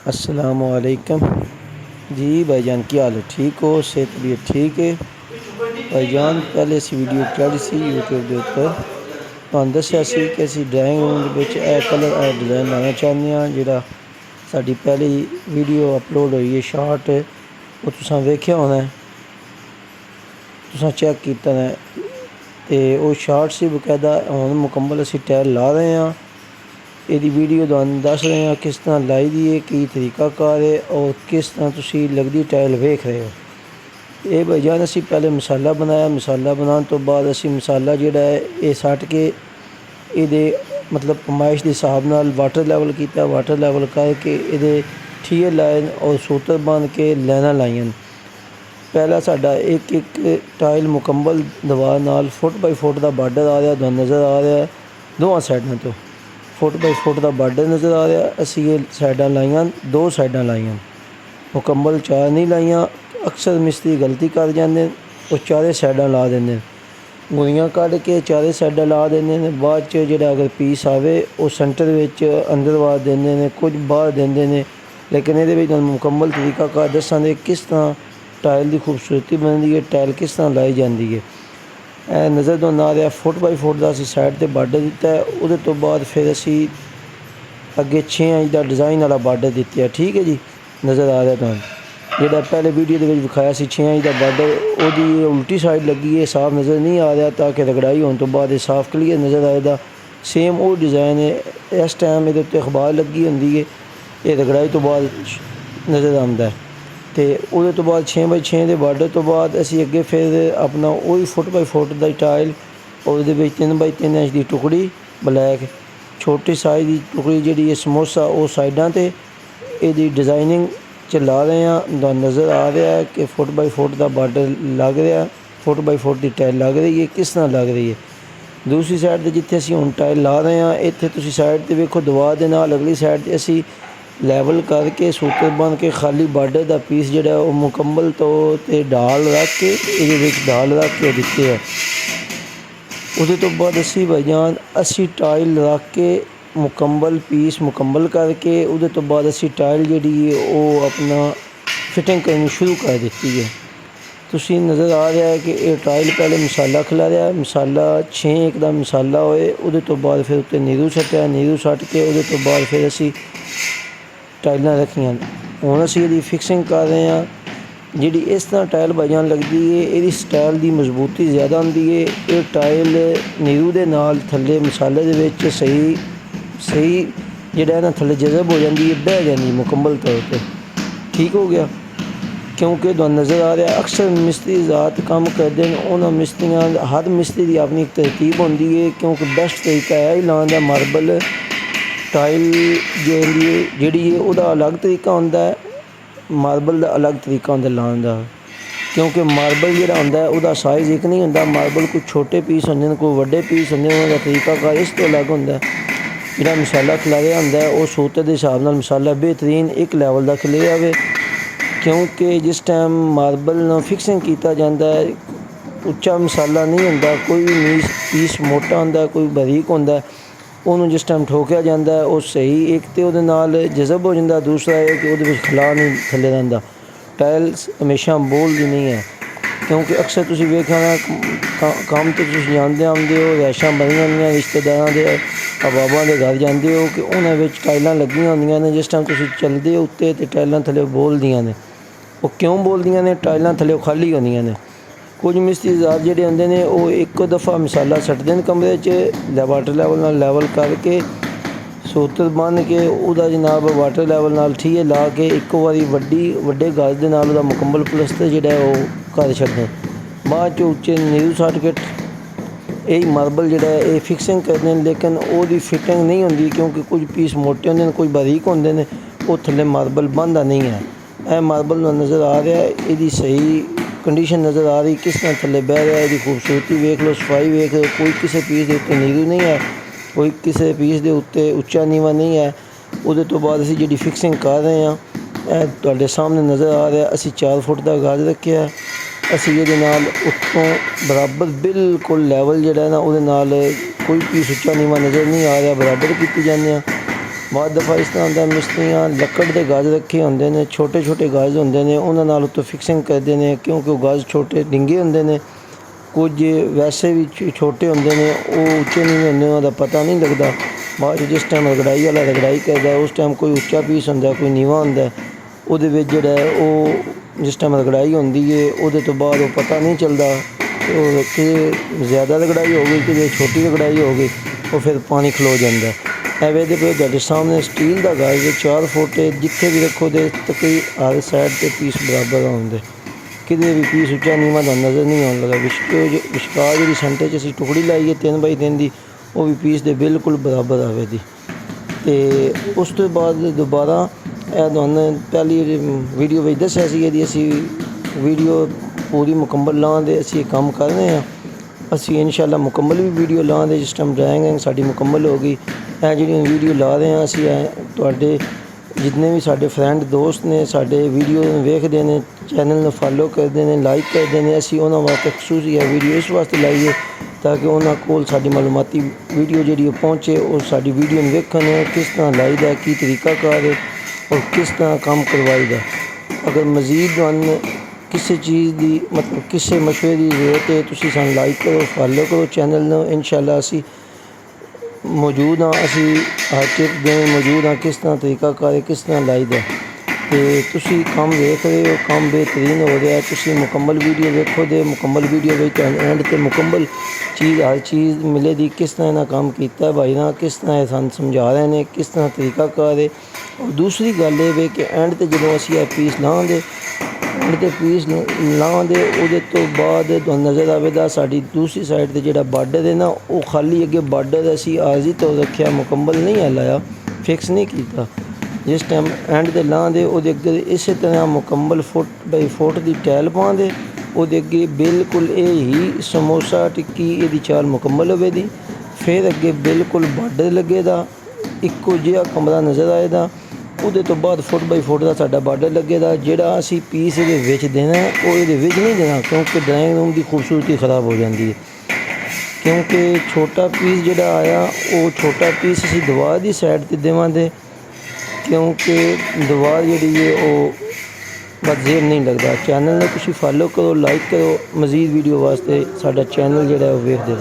अस्सलामुअलैकुम जी भाईजान, की हाल है? ठीक हो? सेहत भी ठीक है भाईजान। पहले असी वीडियो चाढ़ी सी यूट्यूब के उपर, तुहानूं दस्सिया सी कि असी ड्राइंग रूम दे विच ए कलर ए डिज़ाइन लाना चाहते हैं। जिहड़ा साडी पहली वीडियो अपलोड हुई है शार्ट, वो तुसां वेखिया होना है, तुसां चैक कीता है। तो वो शार्ट सी बकायदा हुण मुकम्मल असी टाइल ला रहे हैं। यदि वीडियो तुहानूं दस रहे हैं किस तरह लाई दी है, की तरीकाकार है और किस तरह तुसीं लगदी टाइल वेख रहे हो। ये भाईजान असी पहले मसाला बनाया, मसाला बनाने तो बाद असी मसाला जिहड़ा है ये सट के ये मतलब पमाइश के हिसाब नाल वाटर लैवल किया, वाटर लैवल करके ये ठीए लाए और सूतर बन के लाइनां लाइयां। पहला साडा एक एक टाइल मुकम्मल दीवार नाल फुट बाई फुट का बार्डर आ रहा, तुहानूं नज़र आ रहा है दोवां साइडों तो फुट बाई फुट का बार्डर नज़र आ रहा। असी ये साइडां लाइयां, दो साइडां लाइयां, मुकम्मल चार नहीं लाइयां। अक्सर मिस्त्री गलती कर जाते और चारे साइडां ला देंगे, गुणियां कढ़ के चारे साइडां ला देंगे। बाद च जिहड़ा अगर पीस आवे वो सेंटर विच अंदर वार देंगे ने, कुछ बाहर देंगे ने। लेकिन ये मुकम्मल तरीकाकार दसांगे किस तरह टाइल की खूबसूरती बनती है, टाइल किस तरह लाई जाती है। नज़र तो ना रहा फुट बाई फुट का असी साइड पर बार्डर दिता है। उहदे तो बाद फिर असी अगे 6 इंच का डिज़ाइन वाला बार्डर दिता है। ठीक है जी, नज़र आ रहा तुहानूं जिहड़ा पहले वीडियो के विखाया 6 इंच का बार्डर, वो उल्टी साइड लगी है, साफ नज़र नहीं आ रहा, ताकि रगड़ाई होने तो बाद साफ क्लीयर नज़र आएगा। सेम वो डिज़ाइन है, इस टाइम ये उत्ते अखबार लगी होंगी है, ये रगड़ाई तो बाद नज़र आता है। तो वो तो बाद 6 बाई 6 के बार्डर तो बाद असी अगे फिर अपना वही फुट बाई फुट का टाइल और 3 बाई 3 इंच की टुकड़ी ब्लैक छोटी साइज़ की टुकड़ी जी समोसा वो साइडों पर यदी डिज़ाइनिंग ला रहे हैं। नज़र आ रहा है कि फुट बाई फुट का बार्डर लग रहा, फुट बाई फुट की टाइल लग रही है, किस तरह लग रही है। दूसरी साइड पर जिथे असी हुण टाइल ला रहे हैं, इत्थे तुसीं साइड पर वेखो दीवार के नाल अगली साइड पर असी लैवल करके सूतर बन के खाली बार्डर का पीस जिहड़ा वो मुकम्मल तौर पर ढाल रख के ये ढाल रख के दिते है। उहदे तो बाद असी भाईजान असी टाइल रख के मुकम्मल पीस मुकम्मल करके उहदे तो बाद असी टाइल जिहड़ी है वो अपना फिटिंग करनी शुरू कर दी है। तुसीं नज़र आ रहा है कि ये टाइल पहले मसाला खिला रहा है, मसाला 6 इंच का मसाला होए, उहदे तो बाद फिर उत्ते नीरू सट्टिया, नीरू सट के उहदे तो बाद फिर असी टाइलां रखियां। हुण असी इहदी फिक्सिंग कर रहे हैं। जिहड़ी इस तरह टाइल भाईजान लगती है, इहदी स्टाइल की मजबूती ज़्यादा होंदी है। ये टाइल नीरू दे नाल थल्ले मसाले दे विच सही सही जिहड़ा है ना थल्ले जज़ब हो जाती है, बह जाती है मुकम्मल तौर पर। ठीक हो गया, क्योंकि तुहानूं नज़र आ रहा है अक्सर मिस्त्री ज़ात काम करते हैं, उन्होंने मिस्त्रियां हर मिस्त्री की अपनी एक तरतीब होंदी है। क्योंकि बेस्ट तरीका है ही लाने का मार्बल टाइल जी है वह अलग तरीका होंदा है, मार्बल का अलग तरीका होंदा लाने का। क्योंकि मार्बल जिहड़ा होंदा है उसदा साइज़ एक नहीं होंदा, मार्बल कोई छोटे पीस होंदे कोई वड्डे पीस होंदे, उन्हां दा तरीकाकार इस तो अलग होंदा है। जिहड़ा मसाला खिलारिया होंदा है वो सूतर के हिसाब नाल मसाला बेहतरीन एक लैवल का खिले आवे। क्योंकि जिस टाइम मार्बल फिक्सिंग किया जाता है उच्चा मसाला नहीं होंदा, कोई भी पीस मोटा होंदा, कोई बारीक होंदा, उन्होंने जिस टाइम ठोकिया जाता है वो सही एक तो वो जज़ब हो जाता, दूसरा है कि वो खिला नहीं थले रहिंदा। टाइल हमेशा बोलती नहीं है, क्योंकि अक्सर तुसीं वेखिया काम तो तुसीं जानते आंदे हो, रैशां बनिया होंदियां रिश्तेदारां दे अहबाबां दे घर जाते हो कि उन्हां विच टाइलां लगियां होंदियां ने। जिस टाइम तुसीं चलदे हो उत्ते ते टाइलां थल्ले बोलदियां ने। वो क्यों बोलदियां ने? टाइलां थल्ले खाली होंदियां ने। कुछ मिस्त्री ज़ात जिहड़े होंदे ने वो एक दफ़ा मसाला सट्टदे ने कमरे च वाटर लैवल नाल लैवल करके सूतर बन के उहदा जनाब वाटर लैवल नाल ठीए ला के एक बारी वड्डे गज दे नाल उहदा मुकम्मल प्लस्तर जिहड़ा है वो कर छड्डदे। बाद च उच्चे नीरू सट के यही मार्बल जिहड़ा है ये फिक्सिंग करदे ने, लेकिन ओहदी फिटिंग नहीं होंदी क्योंकि कुछ पीस मोटे होंदे ने, कुछ बारीक होंदे ने, वो थल्ले मार्बल बनदा नहीं है। यह मार्बल नज़र आ रहा है, इसदी सही कंडीशन नज़र आ रही, किस तरह थल्ले बह रहा है, इसकी खूबसूरती वेख लो, सफाई वेख लो। कोई किसी पीस के उत्ते नीरू नहीं है, कोई किसी पीस के उत्ते उच्चा नीवा नहीं है। उहदे तो बाद असीं जिहड़ी फिक्सिंग कर रहे हैं यह तुहाडे सामने नज़र आ रहा है। असीं 4 फुट का गज रखिया, असीं इहदे नाल उत्तों बराबर बिल्कुल लैवल जिहड़ा है ना उहदे नाल कोई पीस उच्चा नीवा नज़र नहीं आ रहा, बराबर कीती जांदे आ। ਬਹੁਤ ਦਫਾ ਇਸ ਤਰ੍ਹਾਂ ਹੁੰਦਾ ਮਿਸਤਰੀਆਂ ਲੱਕੜ ਦੇ ਗਜ਼ ਰੱਖੇ ਹੁੰਦੇ ਨੇ, ਛੋਟੇ ਛੋਟੇ ਗਜ਼ ਹੁੰਦੇ ਨੇ, ਉਹਨਾਂ ਨਾਲ ਉੱਤੋਂ ਫਿਕਸਿੰਗ ਕਰਦੇ ਨੇ ਕਿਉਂਕਿ ਉਹ ਗਜ਼ ਛੋਟੇ ਡਿੰਗੇ ਹੁੰਦੇ ਨੇ। ਕੁਝ ਵੈਸੇ ਵੀ ਛੋਟੇ ਹੁੰਦੇ ਨੇ, ਉਹ ਉੱਚੇ ਨਹੀਂ ਹੁੰਦੇ, ਉਹਨਾਂ ਦਾ ਪਤਾ ਨਹੀਂ ਲੱਗਦਾ। ਬਾਅਦ ਜਿਸ ਟਾਈਮ ਰਗੜਾਈ ਵਾਲਾ ਰਗੜਾਈ ਕਰਦਾ ਉਸ ਟਾਈਮ ਕੋਈ ਉੱਚਾ ਪੀਸ ਹੁੰਦਾ ਕੋਈ ਨੀਵਾਂ ਹੁੰਦਾ, ਉਹਦੇ ਵਿੱਚ ਜਿਹੜਾ ਉਹ ਜਿਸ ਟਾਈਮ ਰਗੜਾਈ ਹੁੰਦੀ ਹੈ ਉਹਦੇ ਤੋਂ ਬਾਅਦ ਉਹ ਪਤਾ ਨਹੀਂ ਚੱਲਦਾ ਉਹ ਕਿ ਜ਼ਿਆਦਾ ਰਗੜਾਈ ਹੋ ਗਈ ਕਿ ਛੋਟੀ ਰਗੜਾਈ ਹੋ ਗਈ, ਉਹ ਫਿਰ ਪਾਣੀ ਖਲੋ ਜਾਂਦਾ। ਐਵੇਂ ਦੇ ਪਏ ਤੁਹਾਡੇ ਸਾਹਮਣੇ ਸਟੀਲ ਦਾ ਗਜ਼ 4 ਫੁੱਟ ਜਿੱਥੇ ਵੀ ਰੱਖੋ ਦੇ ਤਕਰੀਬਨ ਹਰ ਸਾਈਡ 'ਤੇ ਪੀਸ ਬਰਾਬਰ ਆਉਂਦੇ, ਕਿਤੇ ਵੀ ਪੀਸ ਉੱਚਾ ਨੀਵਾਂ ਦਾ ਨਜ਼ਰ ਨਹੀਂ ਆਉਣ ਲੱਗਾ। ਵਿਚਕਾਰ ਜਿਹੜੀ ਸੈਂਟਰ 'ਚ ਅਸੀਂ ਟੁਕੜੀ ਲਾਈ ਹੈ 3x3 ਦੀ, ਉਹ ਵੀ ਪੀਸ ਦੇ ਬਿਲਕੁਲ ਬਰਾਬਰ ਆਵੇ ਦੀ। ਅਤੇ ਉਸ ਤੋਂ ਬਾਅਦ ਦੁਬਾਰਾ ਇਹ ਤੁਹਾਨੂੰ ਪਹਿਲੀ ਵੀਡੀਓ ਵਿੱਚ ਦੱਸਿਆ ਸੀ ਇਹਦੀ ਅਸੀਂ ਵੀਡੀਓ ਪੂਰੀ ਮੁਕੰਮਲ ਲਾਉਣ ਦੇ ਅਸੀਂ ਕੰਮ ਕਰ ਰਹੇ ਹਾਂ। ਅਸੀਂ ਇਨਸ਼ਾਅੱਲਾ ਮੁਕੰਮਲ ਵੀ ਵੀਡੀਓ ਲਾਉਣ ਦੇ ਜਿਸ ਟਾਈਮ ਡਰਾਇੰਗ ਸਾਡੀ ਮੁਕੰਮਲ ਹੋ ਗਈ। ਇਹ ਜਿਹੜੀਆਂ ਵੀਡੀਓ ਲਾ ਰਹੇ ਹਾਂ ਅਸੀਂ ਤੁਹਾਡੇ ਜਿੰਨੇ ਵੀ ਸਾਡੇ ਫਰੈਂਡ ਦੋਸਤ ਨੇ ਸਾਡੇ ਵੀਡੀਓ ਨੂੰ ਵੇਖਦੇ ਨੇ, ਚੈਨਲ ਨੂੰ ਫਾਲੋ ਕਰਦੇ ਨੇ, ਲਾਈਕ ਕਰਦੇ ਨੇ, ਅਸੀਂ ਉਹਨਾਂ ਵਾਸਤੇ ਖਸੂਸੀ ਇਹ ਵੀਡੀਓ ਇਸ ਵਾਸਤੇ ਲਾਈ ਹੈ ਤਾਂ ਕਿ ਉਹਨਾਂ ਕੋਲ ਸਾਡੀ ਮਾਲੂਮਾਤੀ ਵੀਡੀਓ ਜਿਹੜੀ ਉਹ ਪਹੁੰਚੇ, ਉਹ ਸਾਡੀ ਵੀਡੀਓ ਨੂੰ ਵੇਖਣ ਕਿਸ ਤਰ੍ਹਾਂ ਲਾਈਦਾ, ਕੀ ਤਰੀਕਾਕਾਰ ਹੈ ਔਰ ਕਿਸ ਤਰ੍ਹਾਂ ਕੰਮ ਕਰਵਾਈਦਾ। ਅਗਰ ਮਜ਼ੀਦ ਤੁਹਾਨੂੰ ਕਿਸੇ ਚੀਜ਼ ਦੀ ਮਤਲਬ ਕਿਸੇ ਮਸ਼ਵਰੇ ਦੀ ਜ਼ਰੂਰਤ ਹੈ ਤੁਸੀਂ ਸਾਨੂੰ ਲਾਈਕ ਕਰੋ, ਫਾਲੋ ਕਰੋ ਚੈਨਲ ਨੂੰ। ਇਨਸ਼ਾਅੱਲਾ ਅਸੀਂ ਮੌਜੂਦ ਹਾਂ, ਅਸੀਂ ਹਰ ਟਿਪ ਦੇ ਮੌਜੂਦ ਹਾਂ ਕਿਸ ਤਰ੍ਹਾਂ ਤਰੀਕਾਕਾਰ ਹੈ, ਕਿਸ ਤਰ੍ਹਾਂ ਲਾਈਦਾ। ਅਤੇ ਤੁਸੀਂ ਕੰਮ ਵੇਖ ਰਹੇ ਹੋ, ਕੰਮ ਬਿਹਤਰੀਨ ਹੋ ਰਿਹਾ। ਤੁਸੀਂ ਮੁਕੰਮਲ ਵੀਡੀਓ ਵੇਖੋ ਦੇ ਮੁਕੰਮਲ ਵੀਡੀਓ ਵਿੱਚ ਤੁਹਾਨੂੰ ਐਂਡ 'ਤੇ ਮੁਕੰਮਲ ਚੀਜ਼ ਹਰ ਚੀਜ਼ ਮਿਲੇਗੀ, ਕਿਸ ਤਰ੍ਹਾਂ ਇਹਨਾਂ ਕੰਮ ਕੀਤਾ ਭਾਈ ਨਾਲ, ਕਿਸ ਤਰ੍ਹਾਂ ਇਹ ਸਾਨੂੰ ਸਮਝਾ ਰਹੇ ਨੇ, ਕਿਸ ਤਰ੍ਹਾਂ ਤਰੀਕਾਕਾਰ ਹੈ। ਔਰ ਦੂਸਰੀ ਗੱਲ ਇਹ ਵੇ ਕਿ ਐਂਡ 'ਤੇ ਜਦੋਂ ਅਸੀਂ ਇਹ ਪੀਸ ਲਾਵਾਂਗੇ, ਐਂਡ 'ਤੇ ਪੀਸ ਲਾਵਾਂਗੇ ਉਹਦੇ ਤੋਂ ਬਾਅਦ ਤੁਹਾਨੂੰ ਨਜ਼ਰ ਆਵੇਗਾ ਸਾਡੀ ਦੂਸਰੀ ਸਾਈਡ 'ਤੇ ਜਿਹੜਾ ਬਾਰਡਰ ਹੈ ਨਾ ਉਹ ਖਾਲੀ ਅੱਗੇ ਬਾਰਡਰ ਅਸੀਂ ਆਰਜ਼ੀ ਤੋਂ ਰੱਖਿਆ, ਮੁਕੰਮਲ ਨਹੀਂ ਹੈ ਲਾਇਆ, ਫਿਕਸ ਨਹੀਂ ਕੀਤਾ। ਜਿਸ ਟਾਈਮ ਐਂਡ 'ਤੇ ਲਾਉਂਦੇ ਉਹਦੇ ਅੱਗੇ ਇਸੇ ਤਰ੍ਹਾਂ ਮੁਕੰਮਲ ਫੁੱਟ ਬਾਈ ਫੁੱਟ ਦੀ ਟੈਲ ਪਾਉਂਦੇ, ਉਹਦੇ ਅੱਗੇ ਬਿਲਕੁਲ ਇਹ ਹੀ ਸਮੋਸਾ ਟਿੱਕੀ ਇਹਦੀ ਚਾਲ ਮੁਕੰਮਲ ਹੋਵੇਗੀ। ਫਿਰ ਅੱਗੇ ਬਿਲਕੁਲ ਬਾਰਡਰ ਲੱਗੇਗਾ, ਇੱਕੋ ਜਿਹਾ ਕਮਰਾ ਨਜ਼ਰ ਆਏਗਾ। ਉਹਦੇ ਤੋਂ ਬਾਅਦ ਫੁੱਟ ਬਾਈ ਫੁੱਟ ਦਾ ਸਾਡਾ ਬਾਰਡਰ ਲੱਗੇਗਾ। ਜਿਹੜਾ ਅਸੀਂ ਪੀਸ ਇਹਦੇ ਵਿੱਚ ਦੇਣਾ ਉਹ ਇਹਦੇ ਵਿੱਚ ਨਹੀਂ ਦੇਣਾ ਕਿਉਂਕਿ ਡਰਾਇੰਗ ਰੂਮ ਦੀ ਖੂਬਸੂਰਤੀ ਖਰਾਬ ਹੋ ਜਾਂਦੀ ਹੈ। ਕਿਉਂਕਿ ਛੋਟਾ ਪੀਸ ਜਿਹੜਾ ਆਇਆ ਉਹ ਛੋਟਾ ਪੀਸ ਅਸੀਂ ਦੀਵਾਰ ਦੀ ਸਾਈਡ 'ਤੇ ਦੇਵਾਂਗੇ ਕਿਉਂਕਿ ਦੀਵਾਰ ਜਿਹੜੀ ਹੈ ਉਹ ਬਸ ਜ਼ੇਬ ਨਹੀਂ ਲੱਗਦਾ। ਚੈਨਲ ਨੂੰ ਤੁਸੀਂ ਫਾਲੋ ਕਰੋ, ਲਾਈਕ ਕਰੋ, ਮਜ਼ੀਦ ਵੀਡੀਓ ਵਾਸਤੇ ਸਾਡਾ ਚੈਨਲ ਜਿਹੜਾ ਉਹ ਵੇਖਦੇ ਰਹੋ।